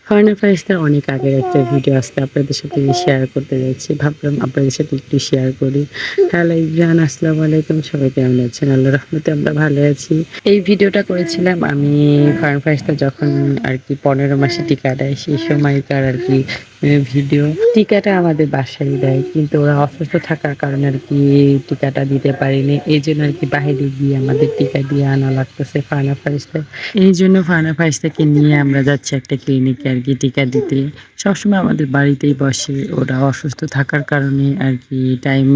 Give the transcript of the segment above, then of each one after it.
ফারহানা ফারিস্তার অনেক আগের একটা ভিডিও আজকে আপনাদের সাথে শেয়ার করতে যাচ্ছি। ভাবলাম আপনাদের সাথে একটু শেয়ার করি। হ্যালো ইভরিওয়ান, আসসালামু আলাইকুম। সবাই কেমন আছেন? আল্লাহর রহমতে আমরা ভালো আছি। এই ভিডিওটা করেছিলাম আমি ফারহানা ফারিস্তা যখন আরকি ১৫ মাসে টিকা দেয় সেই সময়কার আরকি ভিডিও। টিকাটা আমাদের বাসায় দেয়। কিন্তু ওরা অসুস্থ থাকার কারণে আরকি টিকাটা দিতে পারেনি। এজন্য আরকি বাহিরে গিয়ে আমাদের টিকা দিয়ে আনা লাগতেছে ফারহানা ফারিস্তা। এইজন্য ফারহানা ফারিস্তাকে নিয়ে আমরা যাচ্ছি একটা ক্লিনিকে আরকি টিকা দিতে। সবসময় আমাদের বাড়িতেই বসে। ওরা অসুস্থ থাকার কারণে আরকি টাইম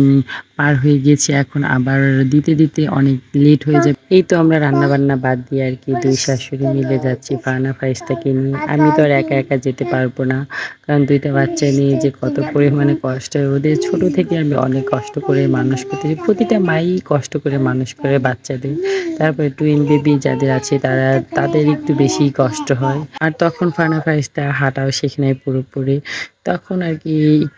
পার হয়ে গিয়েছে। এখন আবার দিতে অনেক লেট হয়ে যাবে। এই তো আমরা রান্নাবান্না বাদ দিয়ে আরকি ২ শাশুড়ি মিলে যাচ্ছি ফারহানা ফারিস্তাকে নিয়ে। আমি তো আর একা যেতে পারবো না। কারণ ২ টা বাচ্চা নিয়ে যে কত পরিমাণে কষ্ট হয়। ওদের ছোট থেকে আমি অনেক কষ্ট করে মানুষ করতেছি। প্রতিটা মাই কষ্ট করে মানুষ করে বাচ্চাদের। তারপরে টুইন বেবি যাদের আছে তাদের একটু বেশিই কষ্ট হয়। আর তখন ফারহানা ফারিস্তা হাঁটাও শেখে নাই পুরোপুরি। তখন আরকি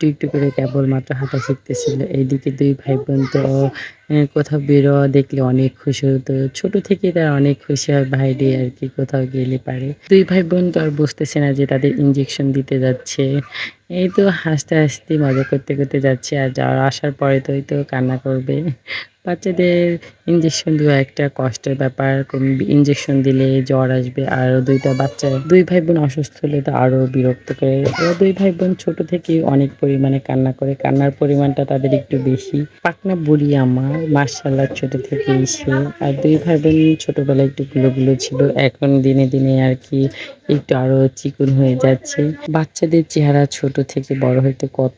একটু করে কেবলমাত্র হাঁটা শিখতেছিল। এইদিকে ২ ভাই-বোন তো কোথাও বেরোয়া দেখলে অনেক খুশি হতো। ছোট থেকেই তারা অনেক খুশি হয় বাইরে আরকি কোথাও গেলে পারে। ২ ভাই-বোন তো আর বুঝতেছে না যে তাদের ইনজেকশন দিতে যাচ্ছে। এই তো হাসতে মজা করতে যাচ্ছে। আর যারা আসার পরে তো এই তো কান্না করবে। বাচ্চাদের ইনজেকশন দেওয়া একটা কষ্টের ব্যাপার। ইনজেকশন দিলে জ্বর আসবে। আর ২ টা বাচ্চা ২ ভাই-বোন অসুস্থ হলে তো আরো বিরক্ত করে। ওরা ২ ভাই-বোন ছোট থেকেই অনেক পরিমাণে কান্না করে। কান্নার পরিমাণটা তাদের একটু বেশি। পাকনা বুড়ি আমার মাশাআল্লাহ ছোট থেকেই সে। আর ২ ভাই-বোন ছোটবেলায় একটু গুলো ছিল। এখন দিনে আরকি একটু আরো চিকন হয়ে যাচ্ছে। বাচ্চাদের চেহারা ছোট থেকে বড় হইতে কত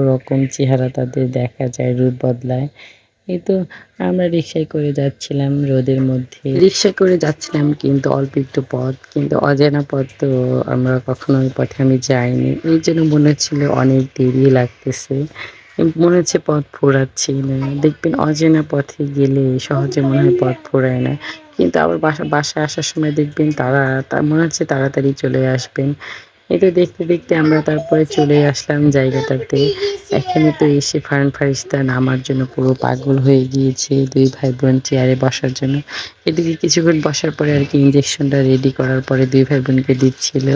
রকম চেহারা তাদের দেখা যায়, রূপ বদলায়। এই তো আমরা রিক্সায় করে যাচ্ছিলাম রোদের মধ্যে। রিক্সায় করে যাচ্ছিলাম কিন্তু অল্প একটু পথ। কিন্তু অজানা পথ তো আমরা কখনো ওই পথে আমি যাইনি। এইজন্য মনে হচ্ছিল অনেক দেরি লাগতেছে। মনে হচ্ছে পথ ফুরাচ্ছি না। দেখবেন অচেনা পথে গেলে সহজে মনে হয় পথ ফুরায় না। কিন্তু আবার বাসায় আসার সময় দেখবেন মনে হচ্ছে তাড়াতাড়ি চলে আসবেন। এই তো দেখতে আমরা তারপরে চলে আসলাম জায়গাটাতে। এখানে তো এসে ফারহান ফারিস্তা নামার জন্য পুরো পাগল হয়ে গিয়েছে ২ ভাই-বোন চেয়ারে বসার জন্য। এদিকে কিছুক্ষণ বসার পরে আরকি ইনজেকশনটা রেডি করার পরে ২ ভাই-বোনকে দিচ্ছিল।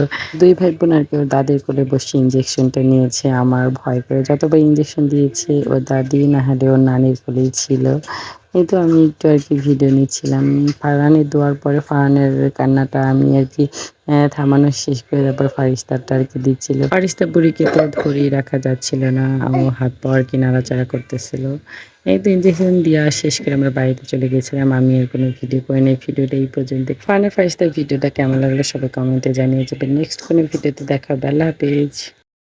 ২ ভাই-বোন আরকি ওর দাদির কোলে বসে ইনজেকশনটা নিয়েছে। আমার ভয় করে যতবার ইনজেকশন দিয়েছে ওর দাদি না হলে ওর নানির কোলেই ছিল। এই তো আমি একটু আরকি ভিডিও নিচ্ছিলাম। ফারহানের দোয়ার পরে ফারহানের কান্নাটা আমি আরকি থামানো শেষ করে তারপর ফারিস্তারটা আরকি দিচ্ছিল। ফারিস্তা বুড়িকে তো ধরেই রাখা যাচ্ছিল না। ও হাত পা আরকি নাড়াচাড়া করতেছিল। এই তো ইনজেকশন দেওয়া শেষ করে আমরা বাড়িতে চলে গেছিলাম। আমি আর কোনো ভিডিও করি নাই। ভিডিওটা এই পর্যন্ত। ফারহানা ফারিস্তার ভিডিওটা কেমন লাগলো সবাই কমেন্টে জানিয়ে যাবেন। নেক্সট কোনো ভিডিওতে দেখা হবে। আল্লাহ হাফেজ।